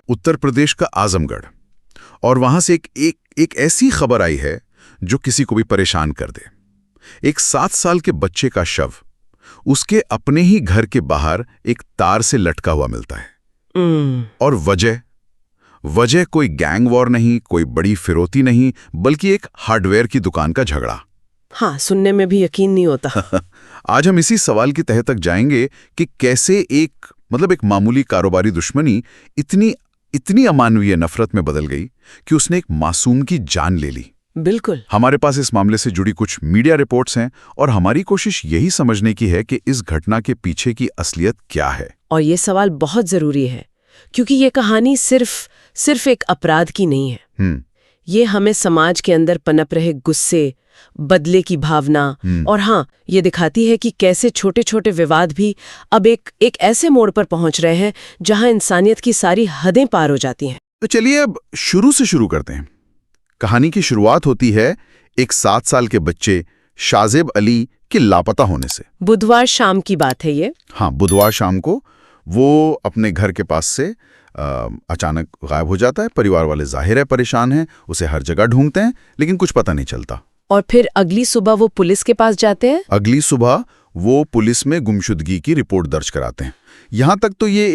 उत्तर प्रदेश का आजमगढ़, और वहां से एक ऐसी खबर आई है जो किसी को भी परेशान कर दे। एक 7 साल के बच्चे का शव उसके अपने ही घर के बाहर एक तार से लटका हुआ मिलता है। और वजह कोई गैंग वॉर नहीं, कोई बड़ी फिरौती नहीं, बल्कि एक हार्डवेयर की दुकान का झगड़ा। हाँ, सुनने में भी यकीन नहीं होता। आज हम इसी सवाल की तह तक जाएंगे कि कैसे एक मामूली कारोबारी दुश्मनी इतनी अमानवीय नफरत में बदल गई कि उसने एक मासूम की जान ले ली। बिल्कुल। हमारे पास इस मामले से जुड़ी कुछ मीडिया रिपोर्ट्स हैं और हमारी कोशिश यही समझने की है कि इस घटना के पीछे की असलियत क्या है। और ये सवाल बहुत जरूरी है क्योंकि ये कहानी सिर्फ एक अपराध की नहीं है। ये हमें समाज के अंदर पनप रहे गुस्से, बदले की भावना और हाँ, ये दिखाती है कि कैसे छोटे छोटे विवाद भी अब एक ऐसे मोड़ पर पहुंच रहे हैं जहां इंसानियत की सारी हदें पार हो जाती हैं। तो चलिए अब शुरू से शुरू करते हैं। कहानी की शुरुआत होती है एक 7 साल के बच्चे शाजेब अली के लापता होने से। बुधवार शाम की बात है ये। हाँ, बुधवार शाम को वो अपने घर के पास से अचानक गायब हो जाता है। परिवार वाले जाहिर है परेशान हैं, उसे हर जगह ढूंढते हैं लेकिन कुछ पता नहीं चलता। और फिर अगली सुबह वो पुलिस के पास जाते हैं। अगली सुबह वो पुलिस में गुमशुदगी की रिपोर्ट दर्ज कराते हैं। यहां तक तो ये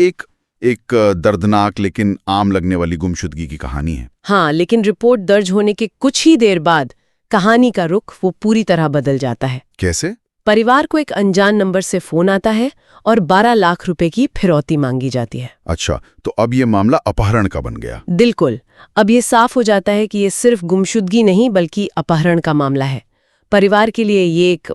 एक दर्दनाक लेकिन आम लगने वाली गुमशुदगी की कहानी है। हाँ, लेकिन रिपोर्ट दर्ज होने के कुछ ही देर बाद कहानी का रुख वो पूरी तरह बदल जाता है। कैसे? परिवार को एक अनजान नंबर से फोन आता है और 12 लाख रुपए की फिरौती मांगी जाती है। अच्छा, तो अब ये मामला अपहरण का बन गया। बिल्कुल। अब ये साफ हो जाता है कि ये सिर्फ गुमशुदगी नहीं बल्कि अपहरण का मामला है। परिवार के लिए ये एक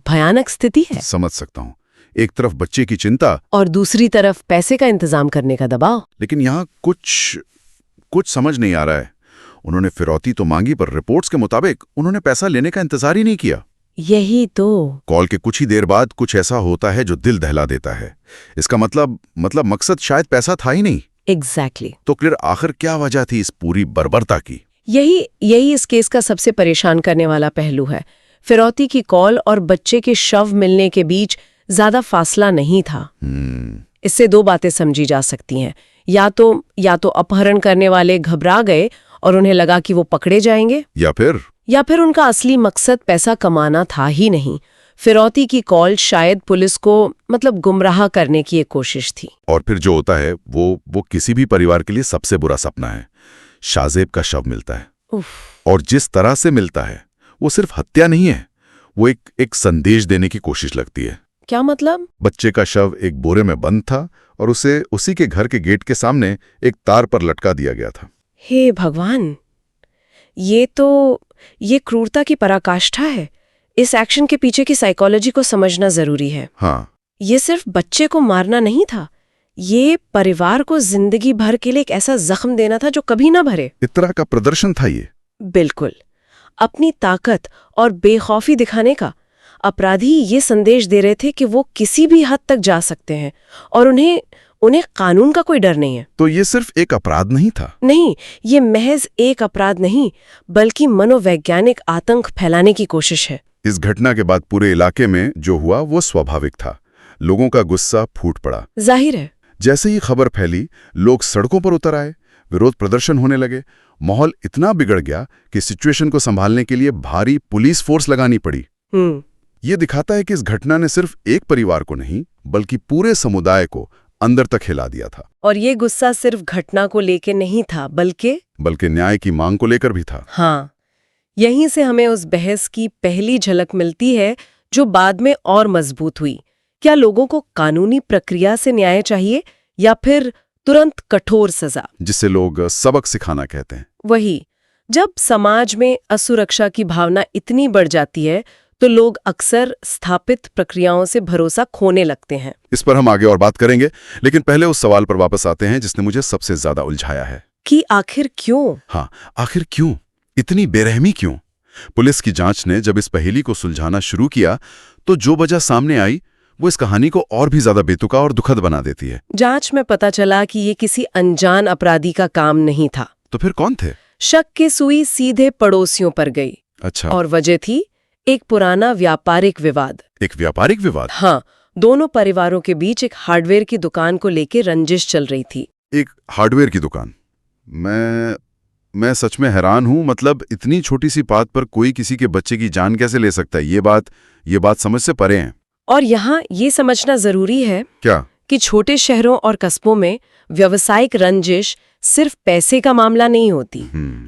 भयानक स्थिति है। समझ सकता हूँ। एक तरफ बच्चे की चिंता और दूसरी तरफ पैसे का इंतजाम करने का दबाव। लेकिन यहाँ कुछ समझ नहीं आ रहा है। उन्होंने फिरौती तो मांगी पर रिपोर्ट्स के मुताबिक उन्होंने पैसा लेने का इंतजार ही नहीं किया। यही तो। कॉल के कुछ ही देर बाद कुछ ऐसा होता है जो दिल दहला देता है। इसका मतलब मकसद शायद पैसा था ही नहीं। एग्जैक्टली। तो फिर आखिर क्या वजह थी इस पूरी बर्बरता की? यही इस केस का सबसे परेशान करने वाला पहलू है। फिरौती की कॉल और बच्चे के शव मिलने के बीच ज्यादा फासला नहीं था। इससे 2 बातें समझी जा सकती हैं। या तो अपहरण करने वाले घबरा गए और उन्हें लगा कि वो पकड़े जाएंगे, या फिर उनका असली मकसद पैसा कमाना था ही नहीं। फिरौती की कॉल शायद पुलिस को गुमराह करने की एक कोशिश थी। और फिर जो होता है वो किसी भी परिवार के लिए सबसे बुरा सपना है। शाजेब का शव मिलता है और जिस तरह से मिलता है वो सिर्फ हत्या नहीं है, वो एक संदेश देने की कोशिश लगती है। क्या मतलब? बच्चे का शव एक बोरे में बंद था और उसे उसी के घर के गेट के सामने एक तार पर लटका दिया गया था। हे भगवान, ये क्रूरता की पराकाष्ठा है। इस एक्शन के पीछे की साइकोलॉजी को समझना जरूरी है। हाँ। ये सिर्फ बच्चे को मारना नहीं था, ये परिवार को जिंदगी भर के लिए एक ऐसा जख्म देना था जो कभी ना भरे। इस तरह का प्रदर्शन था ये। बिल्कुल। अपनी ताकत और बेखौफी दिखाने का अपराधी ये संदेश दे रहे थे कि वो किसी भी हद तक जा सकते हैं और उन्हें कानून का कोई डर नहीं है। तो ये सिर्फ एक अपराध नहीं था? नहीं, ये महज एक अपराध नहीं बल्कि मनोवैज्ञानिक आतंक फैलाने की कोशिश है। इस घटना के बाद पूरे इलाके में जो हुआ वो स्वाभाविक था। लोगों का गुस्सा फूट पड़ा। जाहिर है। जैसे ही खबर फैली, लोग सड़कों पर उतर आए, विरोध प्रदर्शन होने लगे। माहौल इतना बिगड़ गया कि सिचुएशन को संभालने के लिए भारी पुलिस फोर्स लगानी पड़ी। ये दिखाता है कि इस घटना ने सिर्फ एक परिवार को नहीं बल्कि पूरे समुदाय को अंदर तक हिला दिया था। और ये गुस्सा सिर्फ घटना को लेकर नहीं था बल्कि न्याय की मांग को लेकर भी था। हाँ, यहीं से हमें उस बहस की पहली झलक मिलती है जो बाद में और मजबूत हुई। क्या लोगों को कानूनी प्रक्रिया से न्याय चाहिए या फिर तुरंत कठोर सजा, जिसे लोग सबक सिखाना कहते हैं? वही। जब समाज में असुरक्षा की भावना इतनी बढ़ जाती है तो लोग अक्सर स्थापित प्रक्रियाओं से भरोसा खोने लगते हैं। इस पर हम आगे और बात करेंगे, लेकिन पहले उस सवाल पर वापस आते हैं जिसने मुझे सबसे ज्यादा उलझाया है कि आखिर क्यों? हाँ, आखिर क्यों? इतनी बेरहमी क्यों? पुलिस की जांच ने जब इस पहेली को सुलझाना शुरू किया तो जो वजह सामने आई वो इस कहानी को और भी ज्यादा बेतुका और दुखद बना देती है। जांच में पता चला कि ये किसी अनजान अपराधी का काम नहीं था। तो फिर कौन थे? शक की सुई सीधे पड़ोसियों पर गई। अच्छा। और वजह थी एक पुराना व्यापारिक विवाद। एक व्यापारिक विवाद? हाँ, दोनों परिवारों के बीच एक हार्डवेयर की दुकान को लेकर रंजिश चल रही थी। एक हार्डवेयर की दुकान। मैं सच में हैरान हूं, मतलब इतनी छोटी सी बात पर कोई किसी के बच्चे की जान कैसे ले सकता है? ये बात समझ से परे है। और यहाँ ये समझना जरूरी है क्या? कि छोटे शहरों और कस्बों में व्यावसायिक रंजिश सिर्फ पैसे का मामला नहीं होती।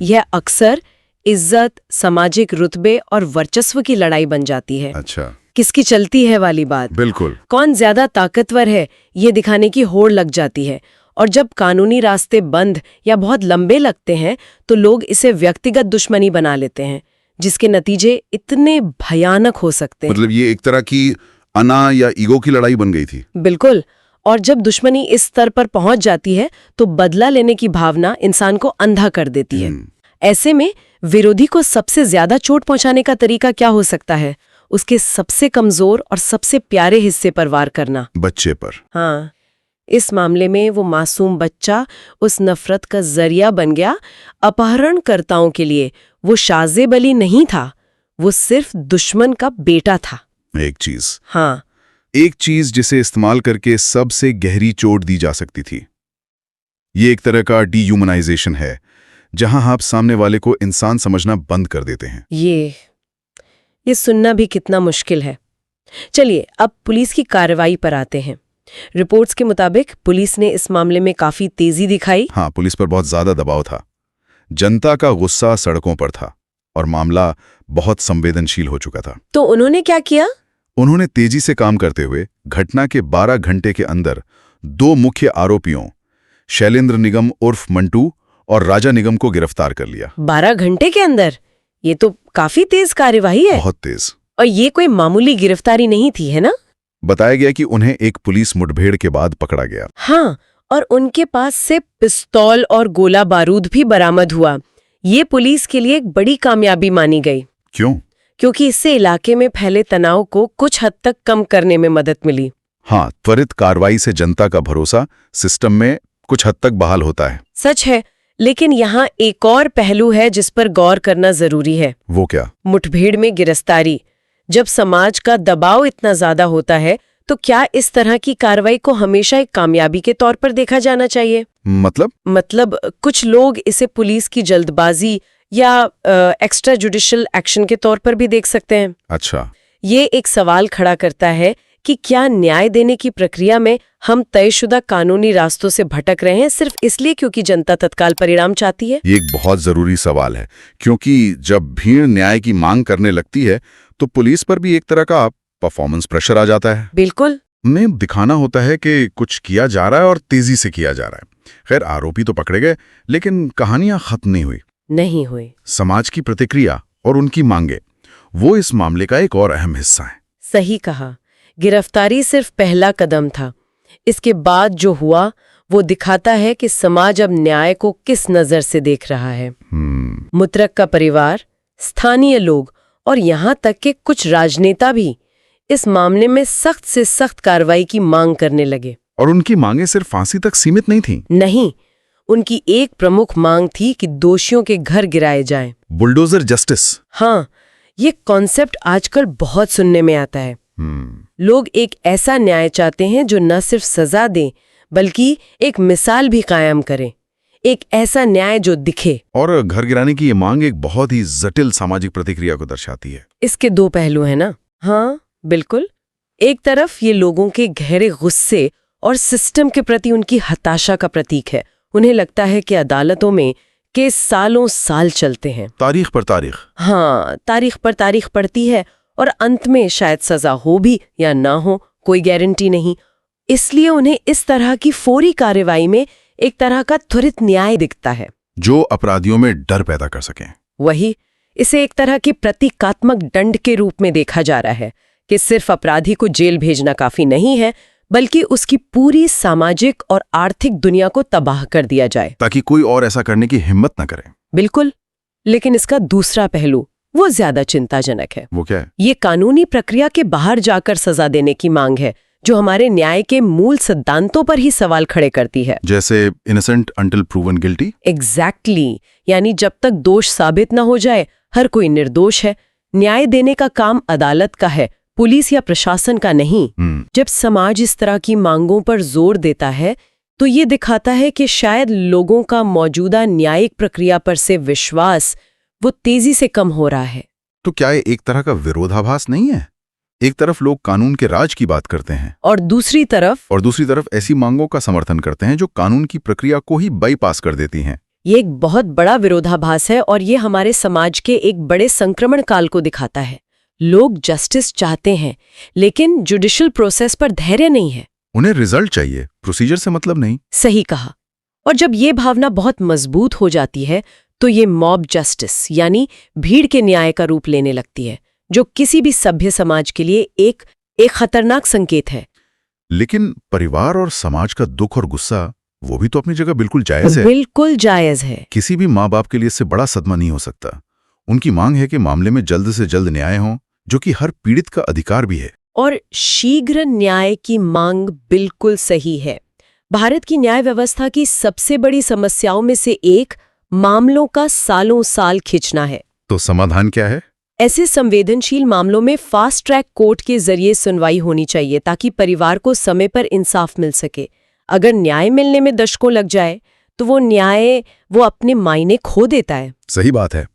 यह अक्सर इज्जत, सामाजिक रुतबे और वर्चस्व की लड़ाई बन जाती है। अच्छा। किसकी चलती है वाली बात। बिल्कुल। कौन ज्यादा ताकतवर है ये दिखाने की होड़ लग जाती है। और जब कानूनी रास्ते बंद या बहुत लंबे लगते हैं तो लोग इसे व्यक्तिगत दुश्मनी बना लेते हैं, जिसके नतीजे इतने भयानक हो सकते हैं। मतलब ये एक तरह की अना या ईगो की लड़ाई बन गई थी। बिल्कुल। और जब दुश्मनी इस स्तर पर पहुंच जाती है तो बदला लेने की भावना इंसान को अंधा कर देती है। ऐसे में विरोधी को सबसे ज्यादा चोट पहुंचाने का तरीका क्या हो सकता है? उसके सबसे कमजोर और सबसे प्यारे हिस्से पर वार करना। बच्चे पर। हाँ, इस मामले में वो मासूम बच्चा उस नफरत का जरिया बन गया। अपहरणकर्ताओं के लिए वो शाज़ेब अली नहीं था, वो सिर्फ दुश्मन का बेटा था। एक चीज जिसे इस्तेमाल करके सबसे गहरी चोट दी जा सकती थी। ये एक तरह का डीह्यूमनाइजेशन है, जहां आप सामने वाले को इंसान समझना बंद कर देते हैं। ये सुनना भी कितना मुश्किल है। चलिए अब पुलिस की कार्रवाई पर आते हैं। रिपोर्ट्स के मुताबिक पुलिस ने इस मामले में काफी तेजी दिखाई। हाँ, पुलिस पर बहुत ज्यादा दबाव था। जनता का गुस्सा सड़कों पर था और मामला बहुत संवेदनशील हो चुका था। तो उन्होंने क्या किया? उन्होंने तेजी से काम करते हुए घटना के 12 घंटे के अंदर 2 मुख्य आरोपियों शैलेंद्र निगम उर्फ मंटू और राजा निगम को गिरफ्तार कर लिया। 12 घंटे के अंदर? ये तो काफी तेज कार्यवाही है। बहुत तेज। और ये कोई मामूली गिरफ्तारी नहीं थी, है ना? बताया गया कि उन्हें एक पुलिस मुठभेड़ के बाद पकड़ा गया। हाँ, और उनके पास से पिस्तौल और गोला बारूद भी बरामद हुआ। ये पुलिस के लिए एक बड़ी कामयाबी मानी गई। क्यों? क्योंकि इससे इलाके में फैले तनाव को कुछ हद तक कम करने में मदद मिली। हाँ, त्वरित कार्रवाई से जनता का भरोसा सिस्टम में कुछ हद तक बहाल होता है। सच है, लेकिन यहाँ एक और पहलू है जिस पर गौर करना जरूरी है। वो क्या? मुठभेड़ में गिरफ्तारी। जब समाज का दबाव इतना ज्यादा होता है तो क्या इस तरह की कार्रवाई को हमेशा एक कामयाबी के तौर पर देखा जाना चाहिए? मतलब कुछ लोग इसे पुलिस की जल्दबाजी या एक्स्ट्रा जुडिशियल एक्शन के तौर पर भी देख सकते हैं। अच्छा। ये एक सवाल खड़ा करता है कि क्या न्याय देने की प्रक्रिया में हम तयशुदा कानूनी रास्तों से भटक रहे हैं सिर्फ इसलिए क्योंकि जनता तत्काल परिणाम चाहती है? ये एक बहुत जरूरी सवाल है, क्योंकि जब भीड़ न्याय की मांग करने लगती है तो पुलिस पर भी एक तरह का परफॉर्मेंस प्रेशर आ जाता है। बिल्कुल। में दिखाना होता है कि कुछ किया जा रहा है और तेजी से किया जा रहा है। खैर, आरोपी तो पकड़े गए, लेकिन कहानियां खत्म नहीं हुई। समाज की प्रतिक्रिया और उनकी मांगे, वो इस मामले का एक और अहम हिस्सा है। सही कहा। गिरफ्तारी सिर्फ पहला कदम था। इसके बाद जो हुआ वो दिखाता है कि समाज अब न्याय को किस नजर से देख रहा है। मुतरक्का परिवार, स्थानीय लोग और यहाँ तक कि कुछ राजनेता भी इस मामले में सख्त से सख्त कार्रवाई की मांग करने लगे। और उनकी मांगे सिर्फ फांसी तक सीमित नहीं थीं। नहीं, उनकी एक प्रमुख मांग थी कि दोषियों के घर गिराए जाएं। Bulldozer justice. हाँ, ये कॉन्सेप्ट आजकल बहुत सुनने में आता है। लोग एक ऐसा न्याय चाहते हैं जो न सिर्फ सजा दे बल्कि एक मिसाल भी कायम करे, एक ऐसा न्याय जो दिखे। और घर गिराने की ये मांग एक बहुत ही जटिल सामाजिक प्रतिक्रिया को दर्शाती है। इसके 2 पहलू हैं ना? हाँ बिल्कुल। एक तरफ ये लोगों के गहरे गुस्से और सिस्टम के प्रति उनकी हताशा का प्रतीक है। उन्हें लगता है कि अदालतों में केस सालों साल चलते हैं, तारीख पर तारीख। हाँ, तारीख पर तारीख पड़ती है और अंत में शायद सजा हो भी या ना हो, कोई गारंटी नहीं। इसलिए उन्हें इस तरह की फौरी कार्रवाई में एक तरह का त्वरित न्याय दिखता है जो अपराधियों में डर पैदा कर सके। वही, इसे एक तरह की प्रतीकात्मक दंड के रूप में देखा जा रहा है कि सिर्फ अपराधी को जेल भेजना काफी नहीं है बल्कि उसकी पूरी सामाजिक और आर्थिक दुनिया को तबाह कर दिया जाए ताकि कोई और ऐसा करने की हिम्मत न करे। बिल्कुल। लेकिन इसका दूसरा पहलू वो ज्यादा चिंताजनक है। वो क्या है? ये कानूनी प्रक्रिया के बाहर जाकर सजा देने की मांग है जो हमारे न्याय के मूल सिद्धांतों पर ही सवाल खड़े करती है। जैसे innocent until proven guilty. Exactly. यानी जब तक दोष साबित न हो जाए हर कोई निर्दोष है। न्याय देने का काम अदालत का है, पुलिस या प्रशासन का नहीं। जब समाज इस तरह की मांगों पर जोर देता है तो ये दिखाता है कि शायद लोगों का मौजूदा न्यायिक प्रक्रिया पर से विश्वास वो तेजी से कम हो रहा है। तो क्या ये एक तरह का विरोधाभास नहीं है? एक तरफ लोग कानून के राज की बात करते हैं और दूसरी तरफ ऐसी मांगों का समर्थन करते हैं जो कानून की प्रक्रिया को ही बाईपास कर देती हैं। ये एक बहुत बड़ा विरोधाभास है और ये हमारे समाज के एक बड़े संक्रमण काल को दिखाता है। लोग जस्टिस चाहते हैं, लेकिन जुडिशियल प्रोसेस पर धैर्य नहीं है। उन्हें रिजल्ट चाहिए, प्रोसीजर से मतलब नहीं। सही कहा। और जब ये भावना बहुत मजबूत हो जाती है तो ये मॉब जस्टिस यानी भीड़ के न्याय का रूप लेने लगती है, जो किसी भी सभ्य समाज के लिए एक खतरनाक संकेत है। लेकिन परिवार और समाज का दुख और गुस्सा वो भी तो अपनी जगह बिल्कुल जायज है। बिल्कुल जायज है। किसी भी माँ बाप के लिए इससे बड़ा सदमा नहीं हो सकता। उनकी मांग है कि मामले में जल्द से जल्द न्याय हो, जो कि हर पीड़ित का अधिकार भी है। और शीघ्र न्याय की मांग बिल्कुल सही है। भारत की न्याय व्यवस्था की सबसे बड़ी समस्याओं में से एक मामलों का सालों साल खिंचना है। तो समाधान क्या है? ऐसे संवेदनशील मामलों में फास्ट ट्रैक कोर्ट के जरिए सुनवाई होनी चाहिए ताकि परिवार को समय पर इंसाफ मिल सके। अगर न्याय मिलने में दशकों लग जाए तो वो अपने मायने खो देता है। सही बात है।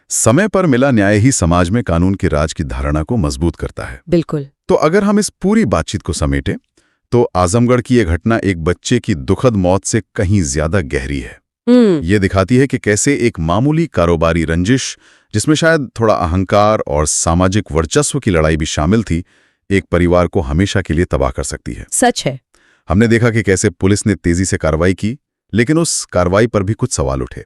समय पर मिला न्याय ही समाज में कानून के राज की धारणा को मजबूत करता है। बिल्कुल। तो अगर हम इस पूरी बातचीत को समेटें तो आजमगढ़ की यह घटना एक बच्चे की दुखद मौत से कहीं ज्यादा गहरी है। ये दिखाती है कि कैसे एक मामूली कारोबारी रंजिश, जिसमें शायद थोड़ा अहंकार और सामाजिक वर्चस्व की लड़ाई भी शामिल थी, एक परिवार को हमेशा के लिए तबाह कर सकती है। सच है। हमने देखा कि कैसे पुलिस ने तेजी से कार्रवाई की, लेकिन उस कार्रवाई पर भी कुछ सवाल उठे।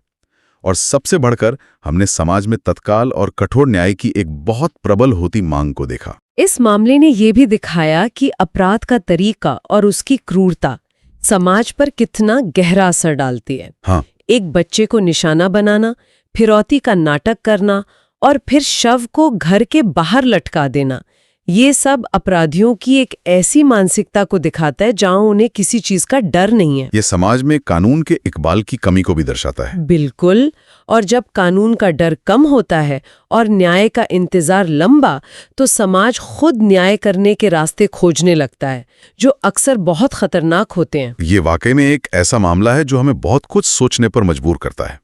और सबसे बढ़कर हमने समाज में तत्काल और कठोर न्याय की एक बहुत प्रबल होती मांग को देखा। इस मामले ने यह भी दिखाया कि अपराध का तरीका और उसकी क्रूरता समाज पर कितना गहरा असर डालती है। हाँ। एक बच्चे को निशाना बनाना, फिरौती का नाटक करना और फिर शव को घर के बाहर लटका देना, ये सब अपराधियों की एक ऐसी मानसिकता को दिखाता है जहां उन्हें किसी चीज का डर नहीं है। ये समाज में कानून के इकबाल की कमी को भी दर्शाता है। बिल्कुल। और जब कानून का डर कम होता है और न्याय का इंतजार लंबा, तो समाज खुद न्याय करने के रास्ते खोजने लगता है, जो अक्सर बहुत खतरनाक होते हैं। ये वाकई में एक ऐसा मामला है जो हमें बहुत कुछ सोचने पर मजबूर करता है।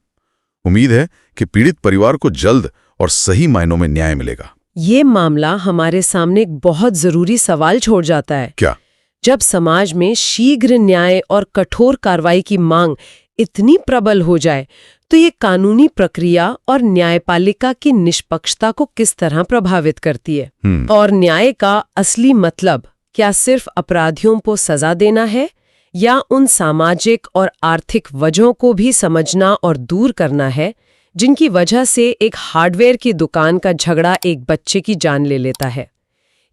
उम्मीद है कि पीड़ित परिवार को जल्द और सही मायनों में न्याय मिलेगा। ये मामला हमारे सामने एक बहुत जरूरी सवाल छोड़ जाता है। क्या? जब समाज में शीघ्र न्याय और कठोर कार्रवाई की मांग इतनी प्रबल हो जाए, तो ये कानूनी प्रक्रिया और न्यायपालिका की निष्पक्षता को किस तरह प्रभावित करती है? और न्याय का असली मतलब क्या सिर्फ अपराधियों को सजा देना है, या उन सामाजिक और आर्थिक वजहों को भी समझना और दूर करना है जिनकी वजह से एक हार्डवेयर की दुकान का झगड़ा एक बच्चे की जान ले लेता है?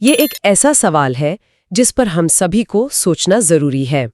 ये एक ऐसा सवाल है जिस पर हम सभी को सोचना जरूरी है।